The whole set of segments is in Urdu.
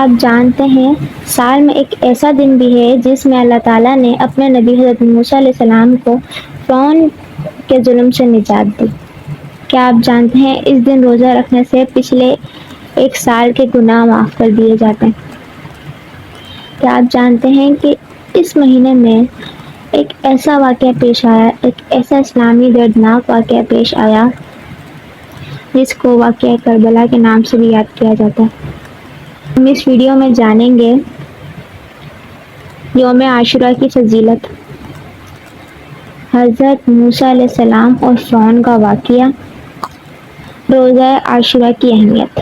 آپ جانتے ہیں سال میں ایک ایسا دن بھی ہے جس میں اللہ تعالیٰ نے اپنے نبی حضرت موسیٰ علیہ السلام کو فرعون کے ظلم سے نجات دی؟ کیا آپ جانتے ہیں اس دن روزہ رکھنے سے پچھلے ایک سال کے گناہ معاف کر دیے جاتے ہیں؟ کیا آپ جانتے ہیں کہ اس مہینے میں ایک ایسا واقعہ پیش آیا، ایک ایسا اسلامی دردناک واقعہ پیش آیا جس کو واقعہ کربلا کے نام سے بھی یاد کیا جاتا ہے؟ ہم اس ویڈیو میں جانیں گے یوم عاشورہ کی فضیلت، حضرت موسیٰ علیہ السلام اور فرعون کا واقعہ، روزہ عاشورہ کی اہمیت،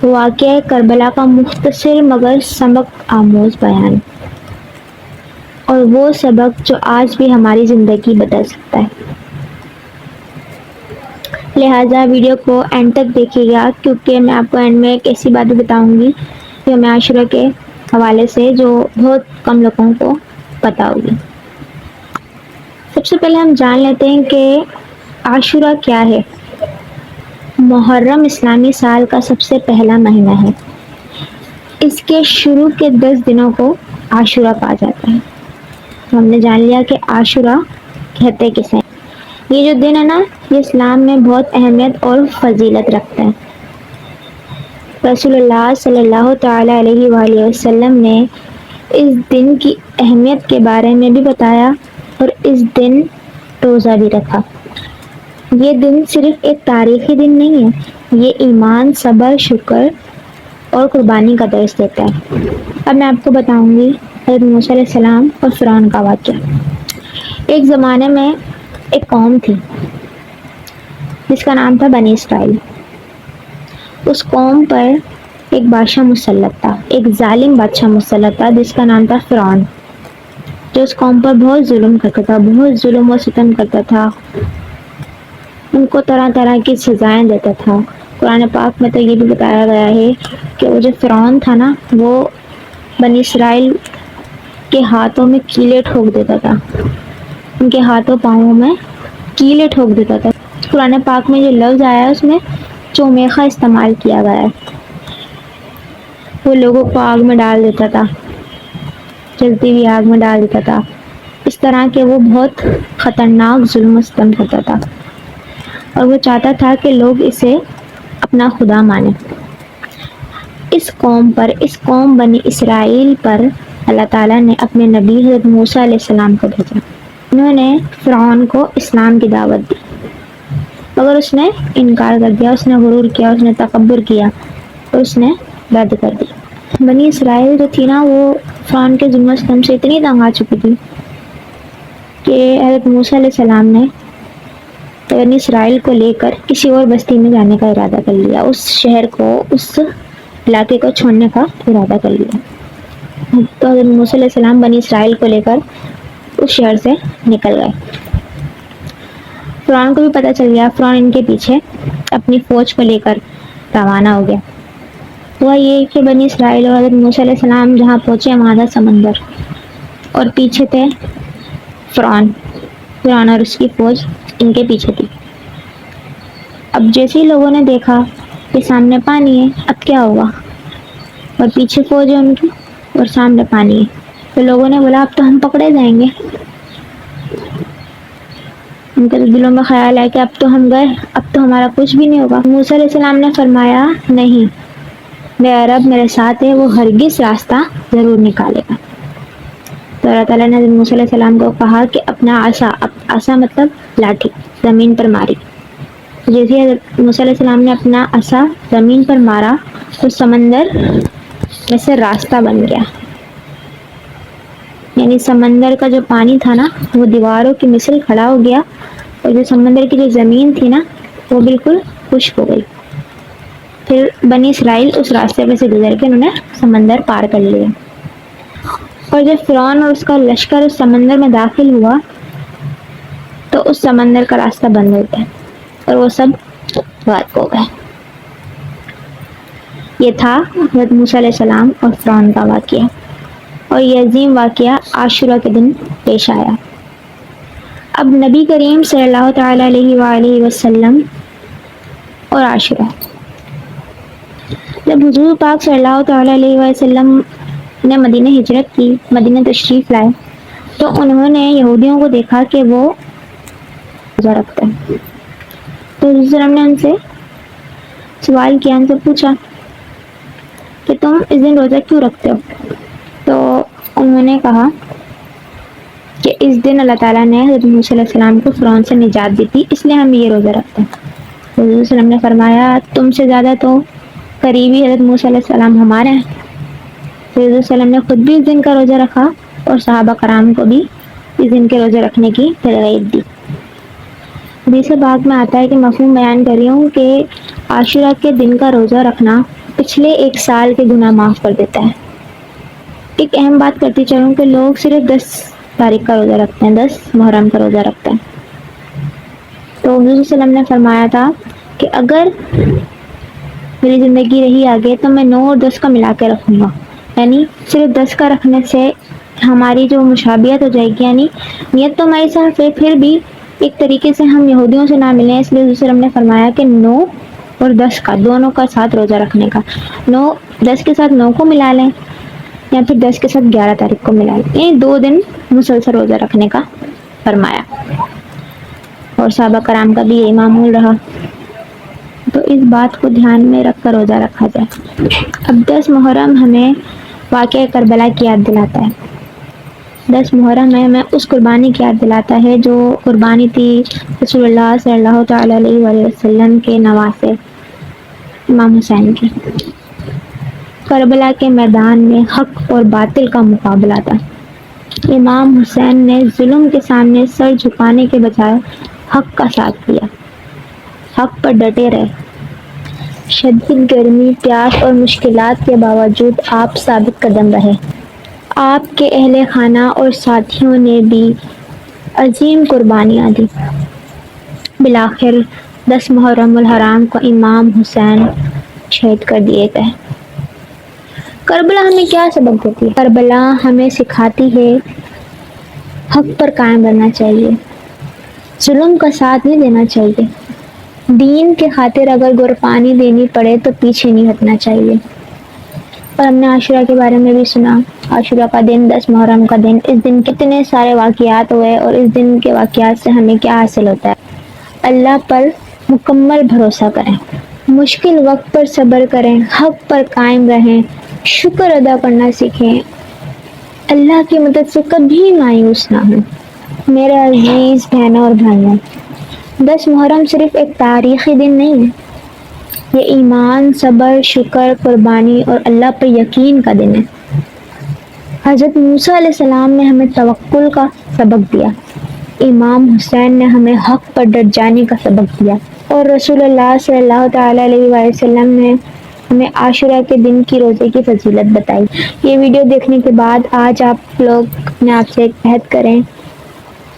واقعہ کربلا کا مختصر مگر سبق آموز بیان، اور وہ سبق جو آج بھی ہماری زندگی بدل سکتا ہے۔ لہٰذا ویڈیو کو اینڈ تک دیکھیے گا، کیونکہ میں آپ کو اینڈ میں ایک ایسی بات بتاؤں گی یوم عاشورہ کے حوالے سے جو بہت کم لوگوں کو پتہ ہوگی۔ سب سے پہلے ہم جان لیتے ہیں کہ عاشورہ کیا ہے۔ محرم اسلامی سال کا سب سے پہلا مہینہ ہے۔ اس کے شروع کے 10 دنوں کو عاشورہ کہا جاتا ہے۔ ہم نے جان لیا کہ عاشورہ کہتے کسے ہیں۔ یہ جو دن ہے نا، یہ اسلام میں بہت اہمیت اور فضیلت رکھتا ہے۔ رسول اللہ صلی اللہ تعالیٰ علیہ وآلہ وسلم نے اس دن کی اہمیت کے بارے میں بھی بتایا اور اس دن روزہ بھی رکھا۔ یہ دن صرف ایک تاریخی دن نہیں ہے، یہ ایمان، صبر، شکر اور قربانی کا درس دیتا ہے۔ اب میں آپ کو بتاؤں گی حضرت موسیٰ علیہ السلام اور فرعون کا واقعہ۔ ایک زمانے میں ایک قوم تھی جس کا نام تھا بنی اسرائیل۔ اس قوم پر ایک بادشاہ مسلط تھا، ایک ظالم بادشاہ مسلط تھا جس کا نام تھا فرعون، جو اس قوم پر بہت ظلم کرتا تھا، بہت ظلم و ستم کرتا تھا، ان کو طرح طرح کی سزائیں دیتا تھا۔ قرآن پاک میں تو یہ بھی بتایا گیا ہے کہ وہ جو فرعون تھا نا، وہ بنی اسرائیل کے ہاتھوں میں کیلیں ٹھوک دیتا تھا، ان کے ہاتھوں پاؤں میں کیلیں ٹھوک دیتا تھا۔ قرآن پاک میں جو لفظ آیا ہے اس میں چومیخا استعمال کیا گیا ہے۔ وہ لوگوں کو آگ میں ڈال دیتا تھا، جلتی ہوئی آگ میں ڈال دیتا تھا۔ اس طرح کے وہ بہت خطرناک ظلم و ستم کرتا تھا، اور وہ چاہتا تھا کہ لوگ اسے اپنا خدا مانیں۔ اس قوم بنی اسرائیل پر اللہ تعالیٰ نے اپنے نبی حضرت موسیٰ علیہ السلام کو بھیجا۔ انہوں نے فرعون کو اسلام کی دعوت دی، مگر اس نے انکار کر دیا، اس نے غرور کیا، اس نے تکبر کیا اور اس نے رد کر دی۔ بنی اسرائیل جو تھی نا، وہ فرعون کے ظلم و ستم سے اتنی تنگ آ چکی تھی کہ حضرت موسیٰ علیہ السلام نے بنی اسرائیل کو لے کر کسی اور بستی میں جانے کا ارادہ کر لیا، اس شہر کو، اس علاقے کو چھوڑنے کا ارادہ کر لیا۔ تو حضرت موسیٰ علیہ السلام بنی اسرائیل کو لے کر اس شہر سے نکل گئے۔ فرعون کو بھی پتہ چل گیا، فرعون ان کے پیچھے اپنی فوج کو لے کر روانہ ہو گیا۔ ہوا یہ کہ بنی اسرائیل اور حضرت موسیٰ علیہ السلام جہاں پہنچے وہاں تھا سمندر، اور پیچھے تھے فرعون اور اس کی فوج ان کے پیچھے تھی۔ اب جیسے ہی لوگوں نے دیکھا کہ سامنے پانی ہے، اب کیا ہوگا، اور پیچھے فوج ہے ان کی اور سامنے پانی ہے، تو لوگوں نے بولا اب تو ہم پکڑے جائیں گے۔ ان کے دلوں میں خیال ہے کہ اب تو ہم گئے، اب تو ہمارا کچھ بھی نہیں ہوگا۔ موسیٰ علیہ السلام نے فرمایا نہیں، میرا رب میرے ساتھ ہے، وہ ہرگز راستہ ضرور نکالے گا۔ تو اللہ تعالیٰ نے حضرت موسیٰ علیہ السلام کو کہا کہ اپنا عصا مطلب لاٹھی زمین پر ماری۔ جیسے حضرت موسیٰ علیہ السلام نے اپنا عصا زمین پر مارا تو سمندر میں سے راستہ بن گیا، یعنی سمندر کا جو پانی تھا نا، وہ دیواروں کی مثل کھڑا ہو گیا، اور جو سمندر کی جو زمین تھی نا، وہ بالکل خشک ہو گئی۔ پھر بنی اسرائیل اس راستے پہ سے گزر کے انہوں نے سمندر پار کر لیا، اور جب فرعون اور اس کا لشکر اس سمندر میں داخل ہوا تو اس سمندر کا راستہ بند ہو گیا اور وہ سب غرق ہو گئے۔ یہ تھا حضرت موسیٰ علیہ السلام اور فرعون کا واقعہ، اور یہ عظیم واقعہ عاشورہ کے دن پیش آیا۔ اب نبی کریم صلی اللہ تعالیٰ علیہ وآلہ وسلم اور عاشورہ، جب حضور پاک صلی اللہ تعالیٰ علیہ وسلم نے مدینہ ہجرت کی، مدینہ تشریف لائے، تو انہوں نے یہودیوں کو دیکھا کہ وہ روزہ رکھتے ہیں، تو حضور صلی اللہ علیہ وسلم نے ان سے سوال کیا، ان سے پوچھا کہ تم اس دن روزہ کیوں رکھتے ہو؟ تو انہوں نے کہا کہ اس دن اللہ تعالیٰ نے حضرت موسیٰ علیہ السلام کو فرعون سے نجات دی تھی، اس لیے ہم یہ روزہ رکھتے ہیں۔ حضور صلی اللہ علیہ وسلم نے فرمایا تم سے زیادہ تو قریبی حضرت موسیٰ علیہ السلام ہمارے ہیں۔ حضور صلی اللہ علیہ وسلم نے خود بھی اس دن کا روزہ رکھا اور صحابہ کرام کو بھی اس دن کے روزے رکھنے کی ترغیب دی۔ حدیث پاک میں آتا ہے کہ مفہوم بیان کر رہی ہوں کہ عاشورہ کے دن کا روزہ رکھنا پچھلے ایک سال کے گناہ معاف کر دیتا ہے۔ ایک اہم بات کرتی چلوں کہ لوگ صرف 10 تاریخ کا روزہ رکھتے ہیں، 10 محرم کا روزہ رکھتے ہیں۔ تو حضور صلی اللہ علیہ وسلم نے فرمایا تھا کہ اگر میری زندگی رہی آگے تو میں 9 اور 10 کا ملا کے رکھوں گا، یعنی صرف 10 کا رکھنے سے ہماری جو مشابہت ہو جائے گی، یعنی نیت تو ہماری صاف ہے، پھر بھی ایک طریقے سے ہم یہودیوں سے نہ ملیں، اس لیے حضور صلی اللہ علیہ وسلم نے فرمایا کہ 9 اور 10 کا دونوں کا ساتھ روزہ رکھنے کا، 10 کے ساتھ 9 کو ملا لیں یا پھر 10 کے ساتھ 11 تاریخ کو ملا لیں، یعنی 2 دن مسلسل روزہ رکھنے کا فرمایا، اور صحابہ کرام کا بھی یہی معمول رہا۔ تو اس بات کو دھیان میں رکھ کر روزہ رکھا جائے۔ اب 10 محرم ہمیں واقعہ کربلا کی یاد دلاتا ہے۔ 10 محرم میں ہمیں اس قربانی کی یاد دلاتا ہے جو قربانی تھی رسول اللہ صلی اللہ تعالیٰ علیہ وآلہ وسلم کے نواسے امام حسین کی۔ کربلا کے میدان میں حق اور باطل کا مقابلہ تھا۔ امام حسین نے ظلم کے سامنے سر جھکانے کے بجائے حق کا ساتھ دیا، حق پر ڈٹے رہے۔ شدید گرمی، پیاس اور مشکلات کے باوجود آپ ثابت قدم رہے۔ آپ کے اہل خانہ اور ساتھیوں نے بھی عظیم قربانیاں دی۔ بالآخر 10 محرم الحرام کو امام حسین شہید کر دیے گئے۔ کربلا ہمیں کیا سبق دیتی ہے؟ کربلا ہمیں سکھاتی ہے حق پر قائم رہنا چاہیے، ظلم کا ساتھ نہیں دینا چاہیے، دین کے خاطر اگر قربانی دینی پڑے تو پیچھے نہیں ہٹنا چاہیے۔ اور ہم نے عاشورہ کے بارے میں بھی سنا، عاشورہ کا دن، 10 محرم کا دن، اس دن کتنے سارے واقعات ہوئے، اور اس دن کے واقعات سے ہمیں کیا حاصل ہوتا ہے؟ اللہ پر مکمل بھروسہ کریں، مشکل وقت پر صبر کریں، حق پر قائم رہیں، شکر ادا کرنا سیکھیں، اللہ کی مدد سے کبھی مایوس نہ ہوں۔ میرے عزیز بہنوں اور بھائیوں، 10 محرم صرف ایک تاریخی دن نہیں ہے، یہ ایمان، صبر، شکر، قربانی اور اللہ پر یقین کا دن ہے۔ حضرت موسیٰ علیہ السلام نے ہمیں توکل کا سبق دیا، امام حسین نے ہمیں حق پر ڈٹ جانے کا سبق دیا، اور رسول اللہ صلی اللہ تعالیٰ علیہ وآلہ وسلم نے ہمیں عاشورہ کے دن کی روزے کی فضیلت بتائی۔ یہ ویڈیو دیکھنے کے بعد آج آپ لوگ میں آپ سے ایک عہد کریں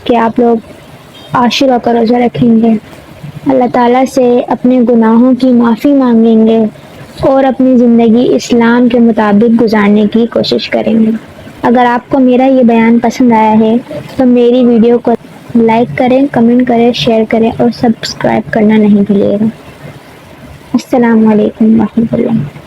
کہ آپ لوگ عاشورہ کا روزہ رکھیں گے، اللہ تعالیٰ سے اپنے گناہوں کی معافی مانگیں گے اور اپنی زندگی اسلام کے مطابق گزارنے کی کوشش کریں گے۔ اگر آپ کو میرا یہ بیان پسند آیا ہے تو میری ویڈیو کو لائک کریں، کمنٹ کریں، شیئر کریں اور سبسکرائب کرنا نہیں بھولیے گا۔ السلام علیکم ورحمۃ اللہ۔